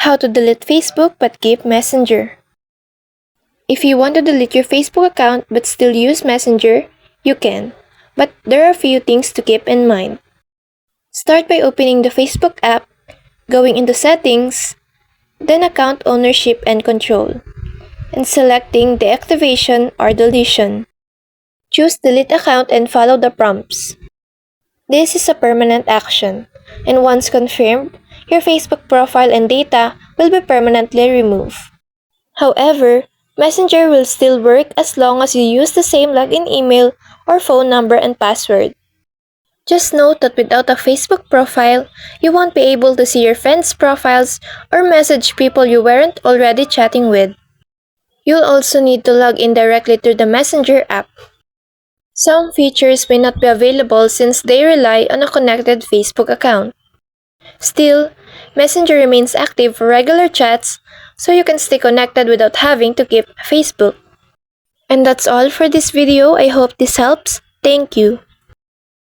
How to delete Facebook but keep Messenger. If you want to delete your Facebook account but still use Messenger, you can. But there are a few things to keep in mind. Start by opening the Facebook app, going into Settings, then Account Ownership and Control, and selecting Deactivation or Deletion. Choose Delete Account and follow the prompts. This is a permanent action, and once confirmed, your Facebook profile and data will be permanently removed. However, Messenger will still work as long as you use the same login email or phone number and password. Just note that without a Facebook profile, you won't be able to see your friends' profiles or message people you weren't already chatting with. You'll also need to log in directly to the Messenger app. Some features may not be available since they rely on a connected Facebook account. Still, Messenger remains active for regular chats, so you can stay connected without having to keep Facebook. And that's all for this video. I hope this helps. Thank you.